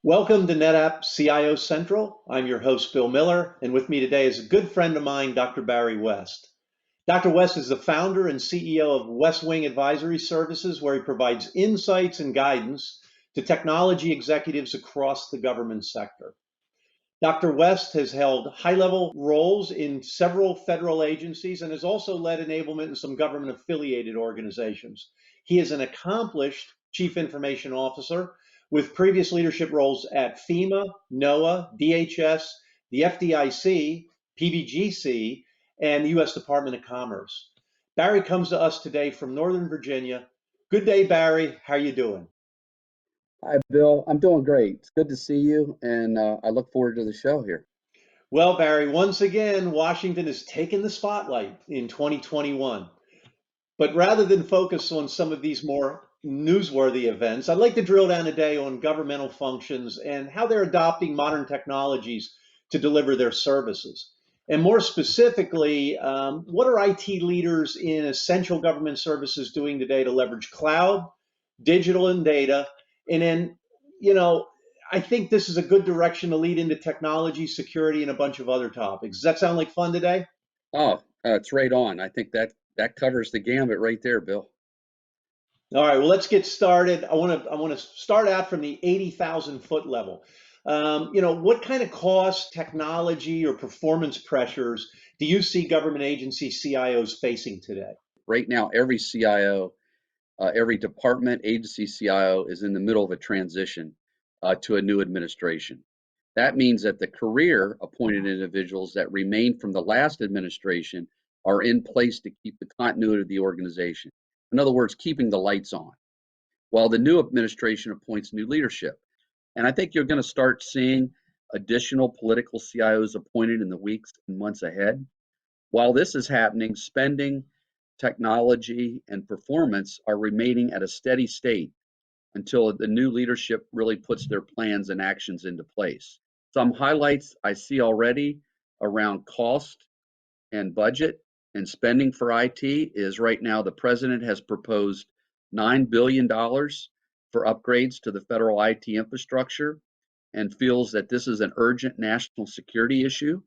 Welcome to NetApp CIO Central. I'm your host, Bill Miller, and with me today is a good friend of mine, Dr. Barry West. Dr. West is the founder and CEO of West Wing Advisory Services, where he provides insights and guidance to technology executives across the government sector. Dr. West has held high-level roles in several federal agencies and has also led enablement in some government-affiliated organizations. He is an accomplished Chief Information Officer with previous leadership roles at FEMA, NOAA, DHS, the FDIC, PBGC, and the U.S. Department of Commerce. Barry comes to us today from Northern Virginia. Good day, Barry. How are you doing? Hi, Bill. I'm doing great. It's good to see you, and I look forward to the show here. Well, Barry, once again, Washington has taken the spotlight in 2021. But rather than focus on some of these more newsworthy events, I'd like to drill down today on governmental functions and how they're adopting modern technologies to deliver their services. And more specifically, what are IT leaders in essential government services doing today to leverage cloud, digital, and data? And then, I think this is a good direction to lead into technology, security, and a bunch of other topics. Does that sound like fun today? Oh, it's right on. I think that covers the gambit right there, Bill. All right, well, let's get started. I want to start out from the 80,000 foot level. What kind of cost, technology, or performance pressures do you see government agency CIOs facing today? Right now, every CIO, every department, agency CIO is in the middle of a transition to a new administration. That means that the career appointed individuals that remain from the last administration are in place to keep the continuity of the organization. In other words, keeping the lights on, while the new administration appoints new leadership. And I think you're going to start seeing additional political CIOs appointed in the weeks and months ahead. While this is happening, spending, technology, and performance are remaining at a steady state until the new leadership really puts their plans and actions into place. Some highlights I see already around cost and budget and spending for IT is right now the president has proposed $9 billion for upgrades to the federal IT infrastructure and feels that this is an urgent national security issue.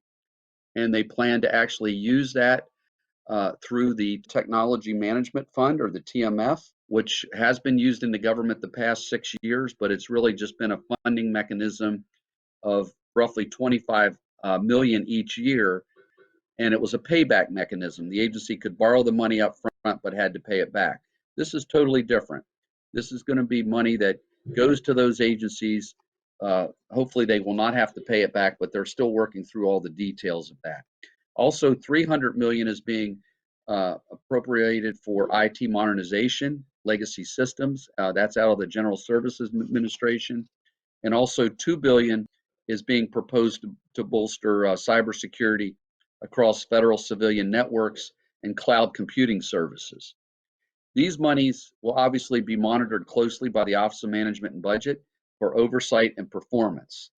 And they plan to actually use that through the Technology Management Fund, or the TMF, which has been used in the government the past 6 years, but it's really just been a funding mechanism of roughly 25 million each year. And it was a payback mechanism. The agency could borrow the money up front, but had to pay it back. This is totally different. This is going to be money that goes to those agencies. Hopefully they will not have to pay it back, but they're still working through all the details of that. Also, 300 million is being appropriated for IT modernization, legacy systems. That's out of the General Services Administration. And also 2 billion is being proposed to bolster cybersecurity across federal civilian networks and cloud computing services. These monies will obviously be monitored closely by the Office of Management and Budget for oversight and performance,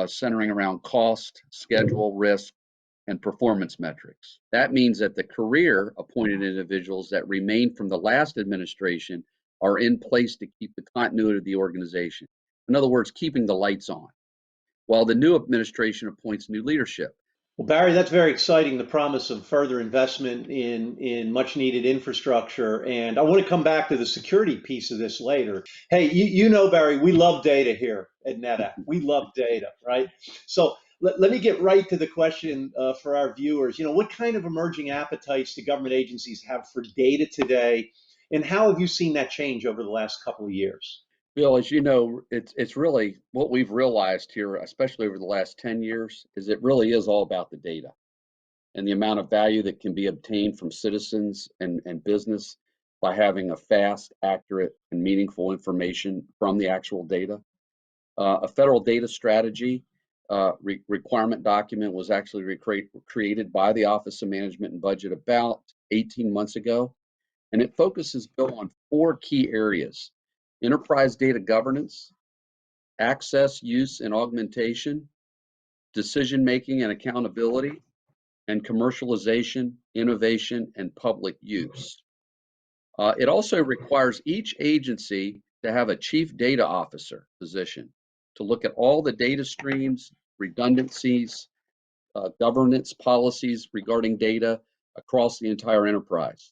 centering around cost, schedule, risk, and performance metrics. That means that the career appointed individuals that remain from the last administration are in place to keep the continuity of the organization. In other words, keeping the lights on, while the new administration appoints new leadership. Well, Barry, that's very exciting, the promise of further investment in much needed infrastructure. And I want to come back to the security piece of this later. Hey, Barry, we love data here at NetApp. We love data, right? So let me get right to the question for our viewers. What kind of emerging appetites do government agencies have for data today? And how have you seen that change over the last couple of years? Bill, as you know, it's really what we've realized here, especially over the last 10 years, is it really is all about the data and the amount of value that can be obtained from citizens and business by having a fast, accurate, and meaningful information from the actual data. A federal data strategy requirement document was actually created by the Office of Management and Budget about 18 months ago, and it focuses, Bill, on 4 key areas: enterprise data governance, access, use, and augmentation, decision-making and accountability, and commercialization, innovation, and public use. It also requires each agency to have a chief data officer position to look at all the data streams, redundancies, governance policies regarding data across the entire enterprise.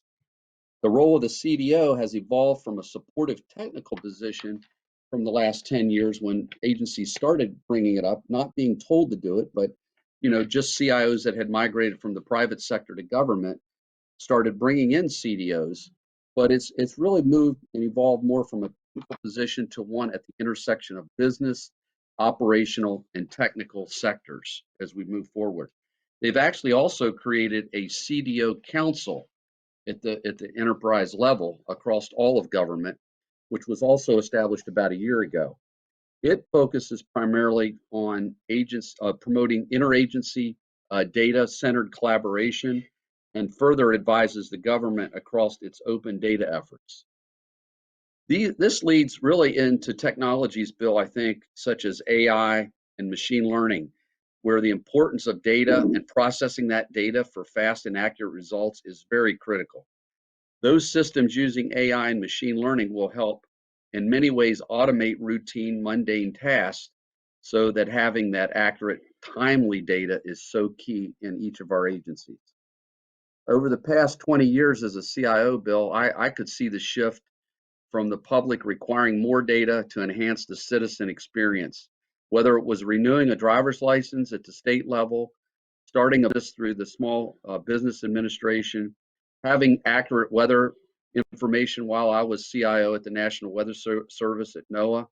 The role of the CDO has evolved from a supportive technical position from the last 10 years when agencies started bringing it up, not being told to do it, but just CIOs that had migrated from the private sector to government started bringing in CDOs. But it's really moved and evolved more from a technical position to one at the intersection of business, operational, and technical sectors as we move forward. They've actually also created a CDO council at the enterprise level across all of government, which was also established about a year ago. It focuses primarily on promoting interagency data-centered collaboration and further advises the government across its open data efforts. This leads really into technologies, Bill, I think, such as AI and machine learning, where the importance of data and processing that data for fast and accurate results is very critical. Those systems using AI and machine learning will help in many ways automate routine, mundane tasks so that having that accurate, timely data is so key in each of our agencies. Over the past 20 years as a CIO, Bill, I could see the shift from the public requiring more data to enhance the citizen experience, whether it was renewing a driver's license at the state level, starting this through the Small Business Administration, having accurate weather information while I was CIO at the National Weather Service at NOAA.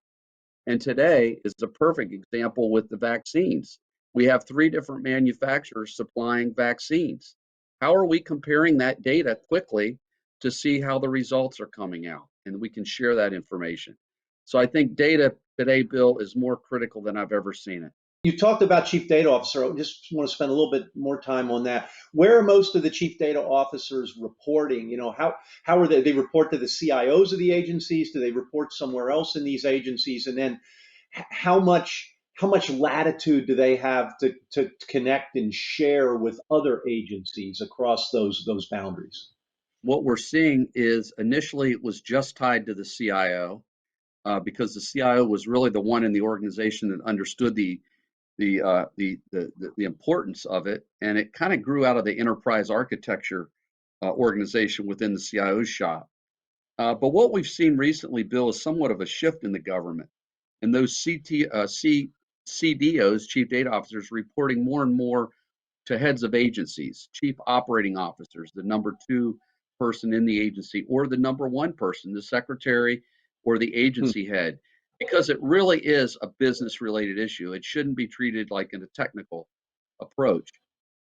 And today is a perfect example with the vaccines. We have 3 different manufacturers supplying vaccines. How are we comparing that data quickly to see how the results are coming out? And we can share that information. So I think data today, Bill, is more critical than I've ever seen it. You talked about chief data officer. I just want to spend a little bit more time on that. Where are most of the chief data officers reporting? How are they? They report to the CIOs of the agencies? Do they report somewhere else in these agencies? And then how much latitude do they have to connect and share with other agencies across those boundaries? What we're seeing is initially it was just tied to the CIO because the CIO was really the one in the organization that understood the importance of it, and it kind of grew out of the enterprise architecture organization within the CIO's shop. But what we've seen recently, Bill, is somewhat of a shift in the government, and those CDOs, chief data officers, reporting more and more to heads of agencies, chief operating officers, the number 2 person in the agency, or the number 1 person, the secretary or the agency head, because it really is a business related issue. It shouldn't be treated like in a technical approach.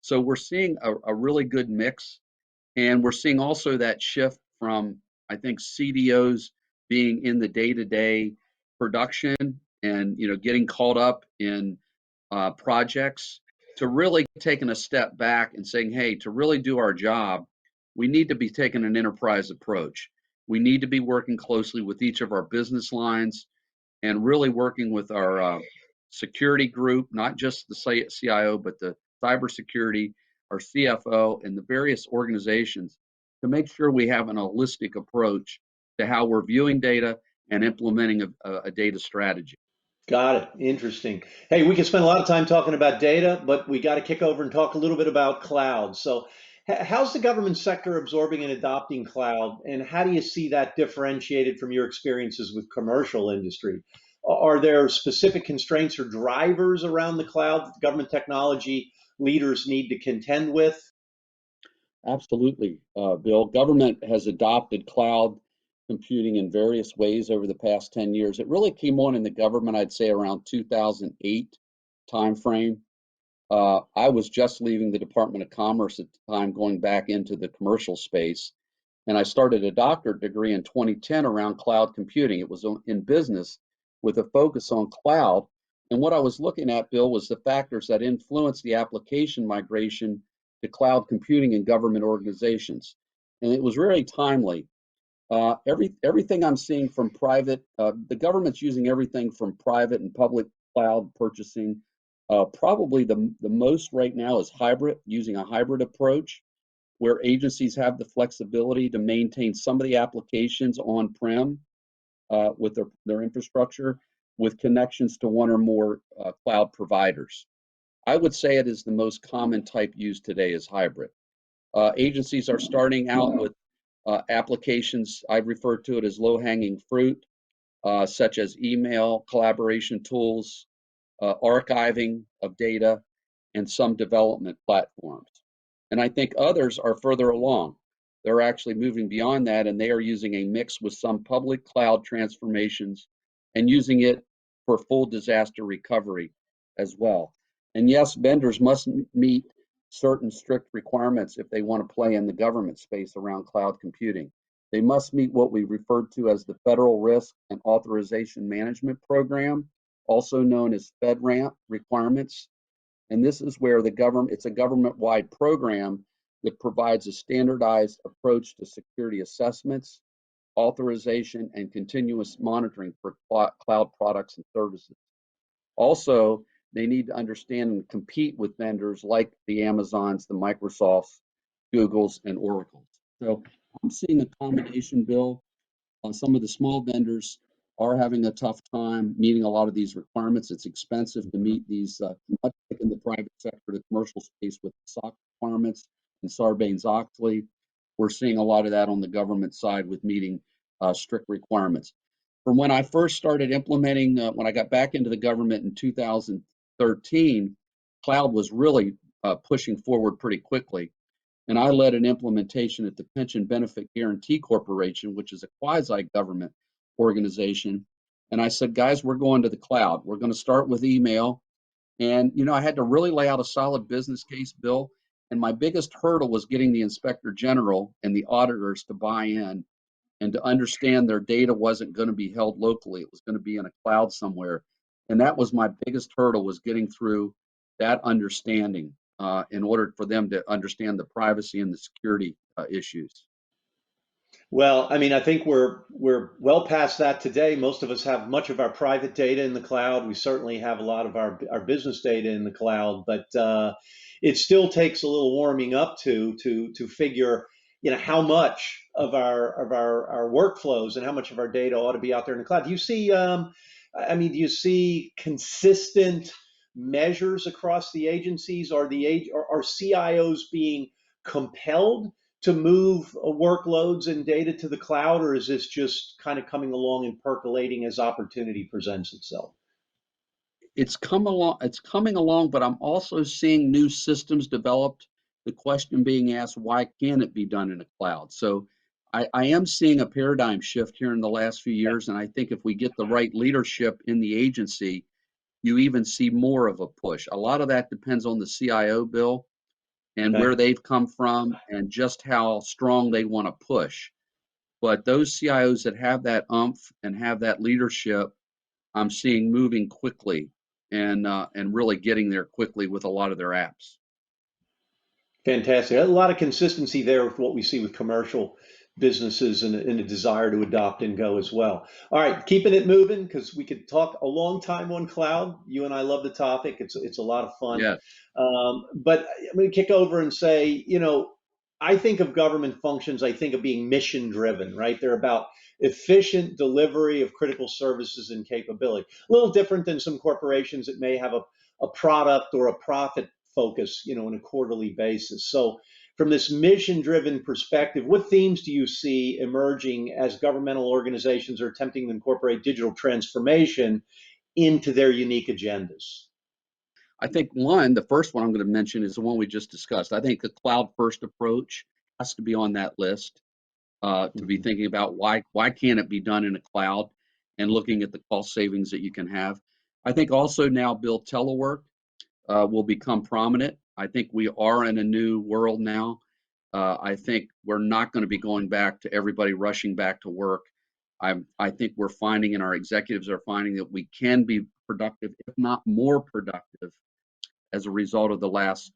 So we're seeing a really good mix, and we're seeing also that shift from, I think, CDOs being in the day-to-day production and getting caught up in projects to really taking a step back and saying, hey, to really do our job, we need to be taking an enterprise approach. We need to be working closely with each of our business lines and really working with our security group, not just the CIO, but the cybersecurity, our CFO, and the various organizations to make sure we have an holistic approach to how we're viewing data and implementing a data strategy. Got it. Interesting. Hey, we could spend a lot of time talking about data, but we got to kick over and talk a little bit about cloud. So how's the government sector absorbing and adopting cloud, and how do you see that differentiated from your experiences with commercial industry? Are there specific constraints or drivers around the cloud that government technology leaders need to contend with? Absolutely, Bill. Government has adopted cloud computing in various ways over the past 10 years. It really came on in the government, I'd say, around 2008 timeframe. I was just leaving the Department of Commerce at the time, going back into the commercial space, and I started a doctorate degree in 2010 around cloud computing. It was in business with a focus on cloud. And what I was looking at, Bill, was the factors that influence the application migration to cloud computing in government organizations. And it was really timely. Everything I'm seeing from private, the government's using everything from private and public cloud purchasing. Probably the most right now is hybrid, using a hybrid approach where agencies have the flexibility to maintain some of the applications on-prem with their infrastructure, with connections to one or more cloud providers. I would say it is the most common type used today is hybrid. Agencies are starting out with applications, I refer to it as low-hanging fruit, such as email, collaboration tools, archiving of data, and some development platforms. And I think others are further along. They're actually moving beyond that, and they are using a mix with some public cloud transformations and using it for full disaster recovery as well. And yes, vendors must meet certain strict requirements if they want to play in the government space around cloud computing. They must meet what we refer to as the Federal Risk and Authorization Management Program, also known as FedRAMP requirements. And this is where it's a government-wide program that provides a standardized approach to security assessments, authorization, and continuous monitoring for cloud products and services. Also, they need to understand and compete with vendors like the Amazons, the Microsofts, Googles, and Oracles. So I'm seeing a combination, Bill. Some of the small vendors are having a tough time meeting a lot of these requirements. It's expensive to meet these, much like in the private sector, the commercial space with SOC requirements and Sarbanes-Oxley. We're seeing a lot of that on the government side with meeting strict requirements. From when I first started implementing, when I got back into the government in 2013, cloud was really pushing forward pretty quickly. And I led an implementation at the Pension Benefit Guaranty Corporation, which is a quasi-government organization. And I said, guys, we're going to the cloud. We're going to start with email. And, I had to really lay out a solid business case, Bill. And my biggest hurdle was getting the Inspector General and the auditors to buy in and to understand their data wasn't going to be held locally. It was going to be in a cloud somewhere. And that was my biggest hurdle, was getting through that understanding in order for them to understand the privacy and the security issues. Well, I mean, I think we're well past that today. Most of us have much of our private data in the cloud. We certainly have a lot of our business data in the cloud, but it still takes a little warming up to figure, how much of our workflows and how much of our data ought to be out there in the cloud. Do you see, do you see consistent measures across the agencies? Are CIOs being compelled to move workloads and data to the cloud, or is this just kind of coming along and percolating as opportunity presents itself? It's coming along, but I'm also seeing new systems developed. The question being asked, why can't it be done in a cloud? So I am seeing a paradigm shift here in the last few years, and I think if we get the right leadership in the agency, you even see more of a push. A lot of that depends on the CIO, Bill, and Okay. where they've come from and just how strong they want to push. But those CIOs that have that umph and have that leadership, I'm seeing moving quickly and really getting there quickly with a lot of their apps. Fantastic. A lot of consistency there with what we see with commercial businesses and a desire to adopt and go as well. All right, keeping it moving because we could talk a long time on cloud. You and I love the topic. It's a lot of fun. Yeah, But I'm going to kick over and say, I think of government functions, I think of being mission driven, right? They're about efficient delivery of critical services and capability. A little different than some corporations that may have a product or a profit focus, on a quarterly basis. So from this mission driven perspective, what themes do you see emerging as governmental organizations are attempting to incorporate digital transformation into their unique agendas? I think the first one I'm going to mention is the one we just discussed. I think the cloud first approach has to be on that list to be thinking about why can't it be done in a cloud and looking at the cost savings that you can have. I think also now, Bill, telework will become prominent. I think we are in a new world now. I think we're not going to be going back to everybody rushing back to work. I think we're finding, and our executives are finding, that we can be productive, if not more productive, as a result of the last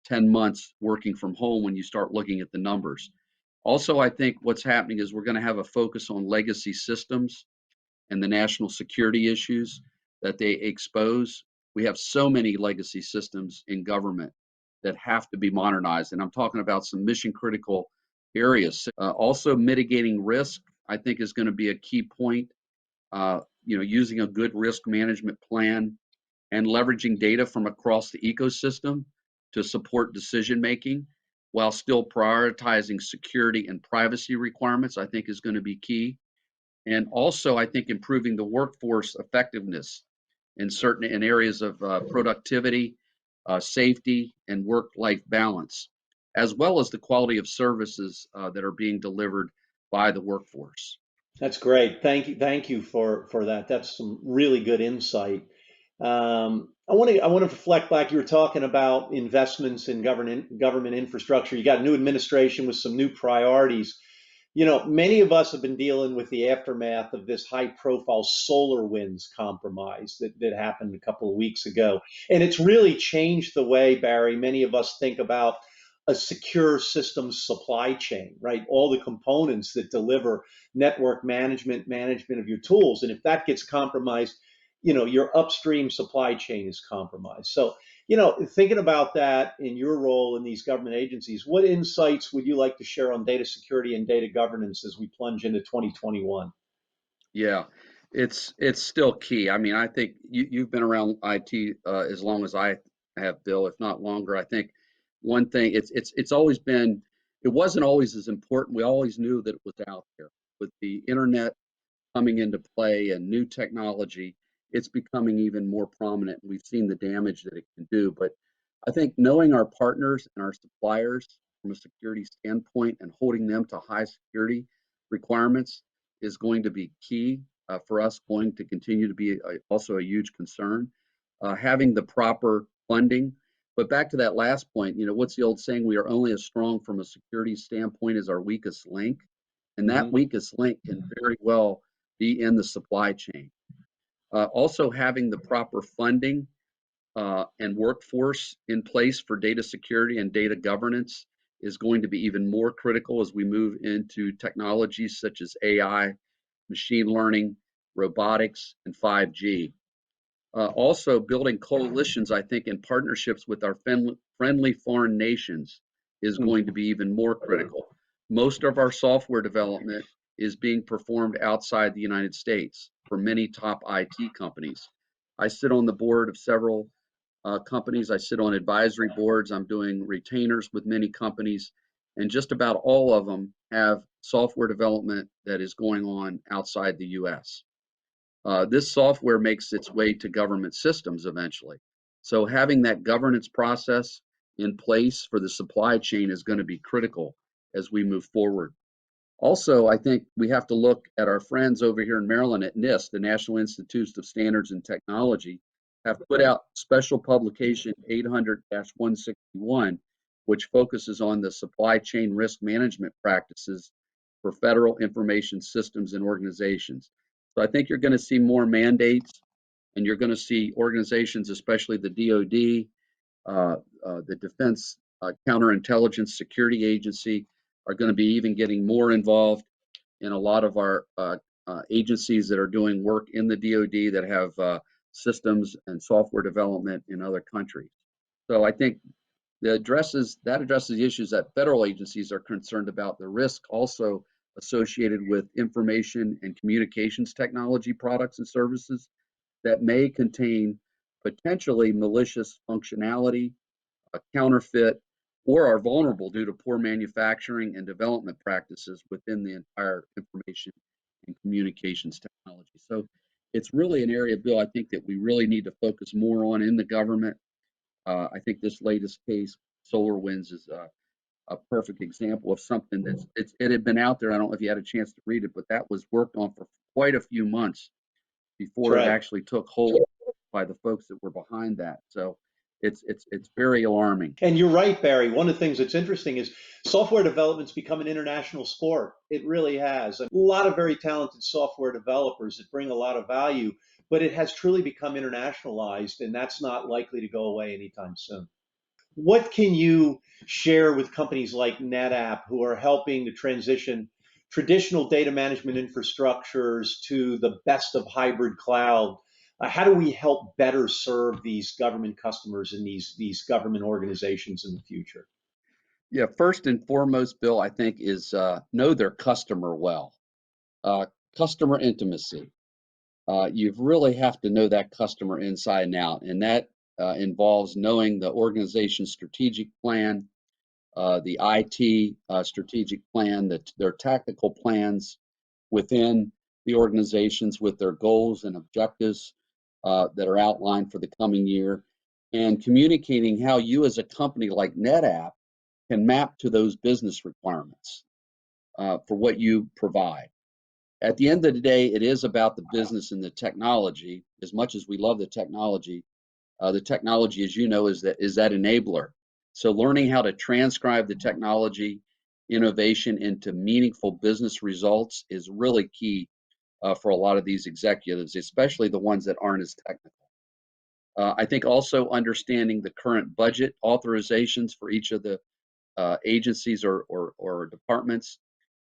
10 months working from home when you start looking at the numbers. Also, I think what's happening is we're going to have a focus on legacy systems and the national security issues that they expose. We have so many legacy systems in government that have to be modernized, and I'm talking about some mission critical areas. Also, mitigating risk, I think, is going to be a key point. using a good risk management plan and leveraging data from across the ecosystem to support decision making while still prioritizing security and privacy requirements, I think is going to be key. And also, I think improving the workforce effectiveness in areas of productivity, safety, and work-life balance, as well as the quality of services that are being delivered by the workforce. That's great. Thank you for that. That's some really good insight. I want to reflect back. You were talking about investments in government infrastructure. You got a new administration with some new priorities. Many of us have been dealing with the aftermath of this high-profile SolarWinds compromise that happened a couple of weeks ago, and it's really changed the way, Barry, many of us think about a secure systems supply chain, right? All the components that deliver network management of your tools, and if that gets compromised, your upstream supply chain is compromised. So, thinking about that in your role in these government agencies, what insights would you like to share on data security and data governance as we plunge into 2021? Yeah, it's still key. I mean, I think you've been around IT as long as I have, Bill, if not longer. I think one thing it's always been. It wasn't always as important. We always knew that it was out there. With the internet coming into play and new technology, it's becoming even more prominent. We've seen the damage that it can do. But I think knowing our partners and our suppliers from a security standpoint and holding them to high security requirements is going to be key for us, going to continue to be also a huge concern. Having the proper funding. But back to that last point, what's the old saying? We are only as strong from a security standpoint as our weakest link. And that weakest link can very well be in the supply chain. Also, having the proper funding and workforce in place for data security and data governance is going to be even more critical as we move into technologies such as AI, machine learning, robotics, and 5G. Also, building coalitions, I think, in partnerships with our friendly foreign nations is going to be even more critical. Most of our software development is being performed outside the United States for many top IT companies. I sit on the board of several companies. I sit on advisory boards. I'm doing retainers with many companies, and just about all of them have software development that is going on outside the US. This software makes its way to government systems eventually. So having that governance process in place for the supply chain is going to be critical as we move forward. Also, I think we have to look at our friends over here in Maryland at NIST, the National Institutes of Standards and Technology, have put out special publication 800-161, which focuses on the supply chain risk management practices for federal information systems and organizations. So I think you're going to see more mandates, and you're going to see organizations, especially the DoD, the Defense Counterintelligence Security Agency, are going to be even getting more involved in a lot of our agencies that are doing work in the DoD that have systems and software development in other countries. So I think that addresses the issues that federal agencies are concerned about, the risk also associated with information and communications technology products and services that may contain potentially malicious functionality, counterfeit, or are vulnerable due to poor manufacturing and development practices within the entire information and communications technology. So it's really an area, Bill, I think that we really need to focus more on in the government. I think this latest case, SolarWinds, is a perfect example of something it had been out there. I don't know if you had a chance to read it, but that was worked on for quite a few months That's before it right. actually took hold by the folks that were behind that. So it's very alarming. And you're right, Barry. One of the things that's interesting is software development's become an international sport. It really has. A lot of very talented software developers that bring a lot of value, but it has truly become internationalized, and that's not likely to go away anytime soon. What can you share with companies like NetApp who are helping to transition traditional data management infrastructures to the best of hybrid cloud? How do we help better serve these government customers and these government organizations in the future? Yeah, first and foremost, Bill, I think is know their customer well. Uh, Customer intimacy. you really have to know that customer inside and out, and that involves knowing the organization's strategic plan, the IT strategic plan, their tactical plans within the organizations with their goals and objectives that are outlined for the coming year, and communicating how you as a company like NetApp can map to those business requirements for what you provide. At the end of the day, it is about the business and the technology. As much as we love the technology, as you know, is that enabler. So learning how to transcribe the technology innovation into meaningful business results is really key for a lot of these executives, especially the ones that aren't as technical. I think also understanding the current budget authorizations for each of the agencies or departments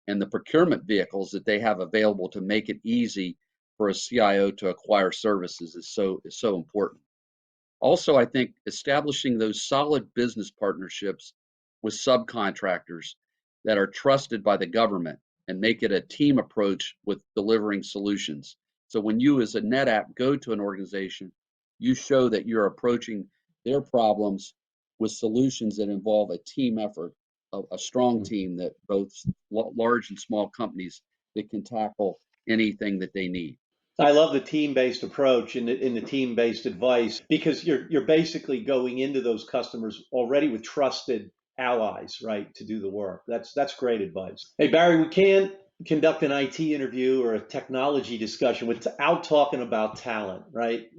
and the procurement vehicles that they have available to make it easy for a CIO to acquire services is so important. Also, I think establishing those solid business partnerships with subcontractors that are trusted by the government and make it a team approach with delivering solutions. So when you as a NetApp go to an organization, you show that you're approaching their problems with solutions that involve a team effort, a strong team that both large and small companies that can tackle anything that they need. I love the team-based approach and the team-based advice because you're basically going into those customers already with trusted allies, right, to do the work. That's great advice. Hey Barry, we can't conduct an IT interview or a technology discussion without talking about talent, right?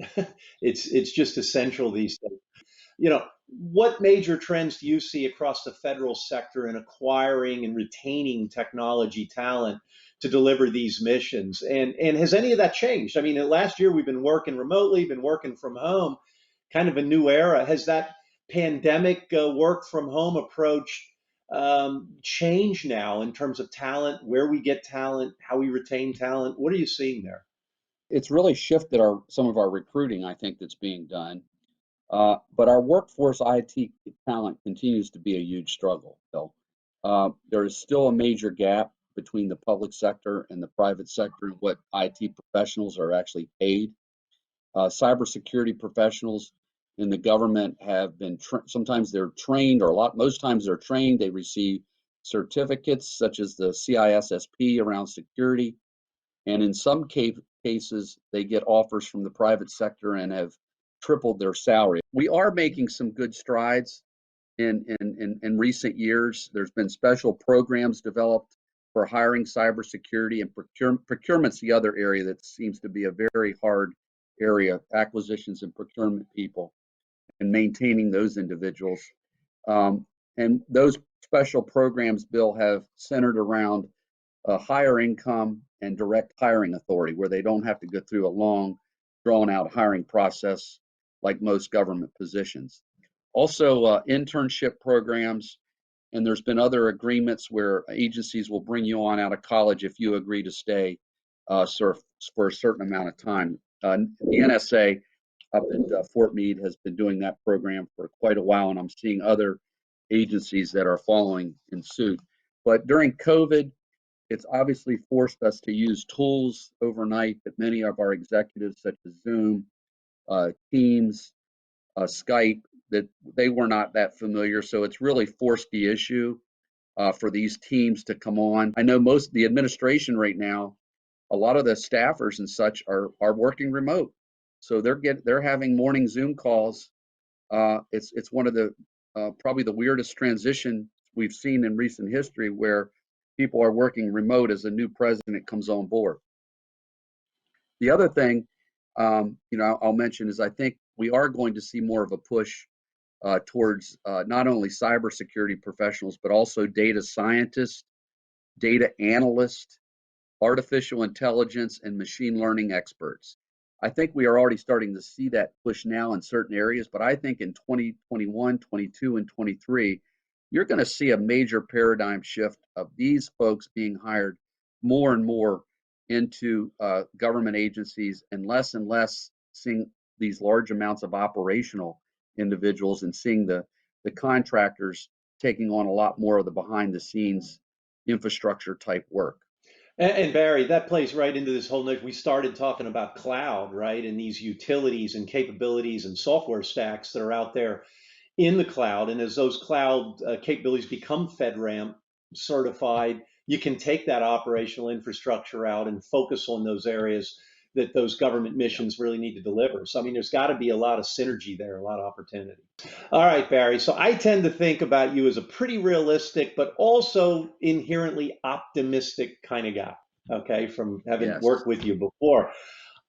It's just essential these days. What major trends do you see across the federal sector in acquiring and retaining technology talent to deliver these missions? And has any of that changed? I mean, last year we've been working remotely, been working from home, kind of a new era. Has that pandemic work from home approach changed now in terms of talent, where we get talent, how we retain talent? What are you seeing there? It's really shifted some of our recruiting, I think, that's being done. But our workforce IT talent continues to be a huge struggle, Bill. There is still a major gap between the public sector and the private sector, what IT professionals are actually paid. Cybersecurity professionals in the government have been, sometimes they're trained, or most times they're trained. They receive certificates such as the CISSP around security. And in some cases, they get offers from the private sector and have tripled their salary. We are making some good strides in recent years. There's been special programs developed for hiring cybersecurity, and procurement's the other area that seems to be a very hard area, acquisitions and procurement people and maintaining those individuals. And those special programs, Bill, have centered around a higher income and direct hiring authority, where they don't have to go through a long, drawn out hiring process like most government positions. Also, internship programs, and there's been other agreements where agencies will bring you on out of college if you agree to stay for a certain amount of time. The NSA up at Fort Meade has been doing that program for quite a while, and I'm seeing other agencies that are following in suit. But during COVID, it's obviously forced us to use tools overnight that many of our executives, such as Zoom, Teams, Skype, that they were not that familiar. So it's really forced the issue for these teams to come on. I know most of the administration right now, a lot of the staffers and such are working remote. So they're having morning Zoom calls. It's one of the probably the weirdest transition we've seen in recent history, where people are working remote as a new president comes on board. The other thing, I'll mention is I think we are going to see more of a push towards not only cybersecurity professionals, but also data scientists, data analysts, artificial intelligence, and machine learning experts. I think we are already starting to see that push now in certain areas, but I think in 2021, 22, and 23, you're going to see a major paradigm shift of these folks being hired more and more into government agencies, and less seeing these large amounts of operational individuals, and seeing the contractors taking on a lot more of the behind the scenes infrastructure type work. And Barry, that plays right into this whole notion. We started talking about cloud, right? And these utilities and capabilities and software stacks that are out there in the cloud. And as those cloud capabilities become FedRAMP certified, you can take that operational infrastructure out and focus on those areas that those government Yeah. missions really need to deliver. So, I mean, there's got to be a lot of synergy there, a lot of opportunity. All right, Barry. So I tend to think about you as a pretty realistic, but also inherently optimistic kind of guy, okay, from having Yes. worked with you before.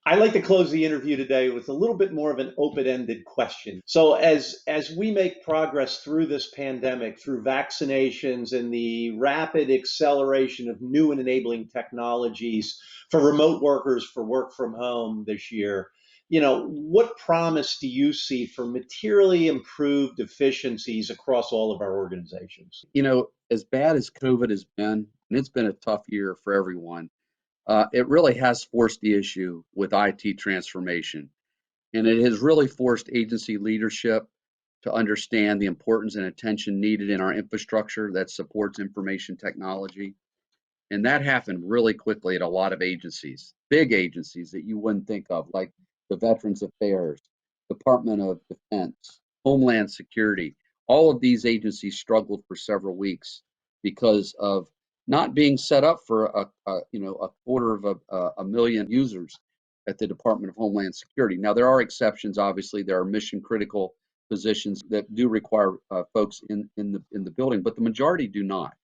I like to close the interview today with a little bit more of an open-ended question. So as we make progress through this pandemic, through vaccinations and the rapid acceleration of new and enabling technologies for remote workers for work from home this year, what promise do you see for materially improved efficiencies across all of our organizations? As bad as COVID has been, and it's been a tough year for everyone, it really has forced the issue with IT transformation. And it has really forced agency leadership to understand the importance and attention needed in our infrastructure that supports information technology. And that happened really quickly at a lot of agencies, big agencies that you wouldn't think of, like the Veterans Affairs, Department of Defense, Homeland Security. All of these agencies struggled for several weeks because of not being set up for a quarter of a million users at the Department of Homeland Security. Now there are exceptions. Obviously, there are mission critical positions that do require folks in the building, but the majority do not.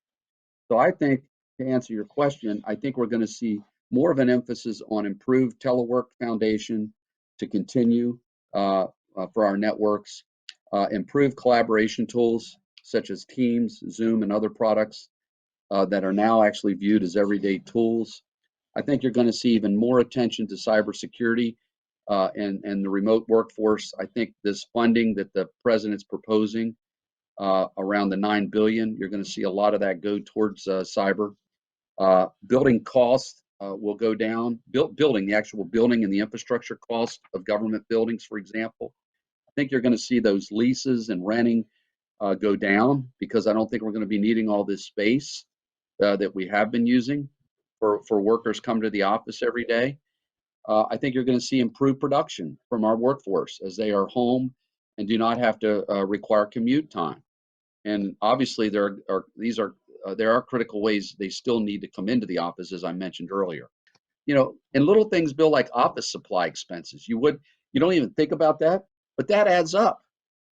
So I think, to answer your question, I think we're going to see more of an emphasis on improved telework foundation to continue for our networks, improved collaboration tools such as Teams, Zoom, and other products that are now actually viewed as everyday tools. I think you're going to see even more attention to cybersecurity and the remote workforce. I think this funding that the president's proposing around the 9 billion. You're going to see a lot of that go towards cyber. Building costs will go down. Building the actual building and the infrastructure cost of government buildings, for example. I think you're going to see those leases and renting go down because I don't think we're going to be needing all this space that we have been using for workers come to the office every day. I think you're going to see improved production from our workforce as they are home and do not have to require commute time. And obviously, there are critical ways they still need to come into the office, as I mentioned earlier. And little things, Bill, like office supply expenses. You don't even think about that, but that adds up.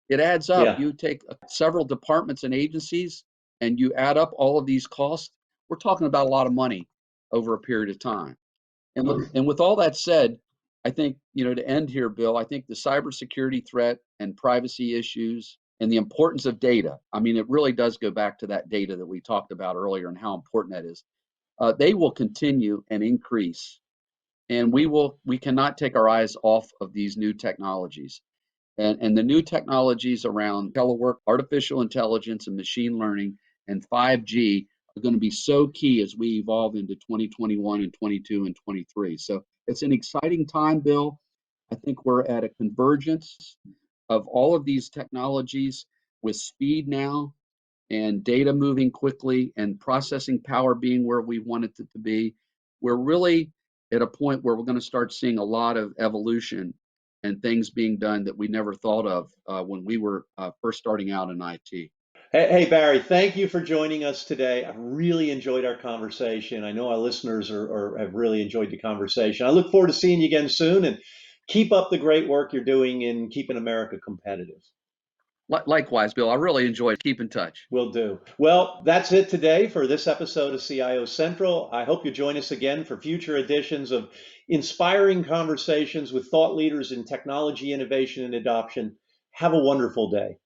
It adds up. Yeah. You take several departments and agencies, and you add up all of these costs. We're talking about a lot of money over a period of time. And with all that said, I think, to end here, Bill, I think the cybersecurity threat and privacy issues and the importance of data, I mean, it really does go back to that data that we talked about earlier and how important that is. They will continue and increase, and we cannot take our eyes off of these new technologies. And the new technologies around telework, artificial intelligence, and machine learning, and 5G are going to be so key as we evolve into 2021 and 22 and 23. So it's an exciting time, Bill. I think we're at a convergence of all of these technologies with speed now and data moving quickly and processing power being where we want it to be. We're really at a point where we're going to start seeing a lot of evolution and things being done that we never thought of when we were first starting out in IT. Hey, Barry, thank you for joining us today. I really enjoyed our conversation. I know our listeners have really enjoyed the conversation. I look forward to seeing you again soon and keep up the great work you're doing in keeping America competitive. Likewise, Bill, I really enjoyed. Keep in touch. Will do. Well, that's it today for this episode of CIO Central. I hope you join us again for future editions of inspiring conversations with thought leaders in technology, innovation, and adoption. Have a wonderful day.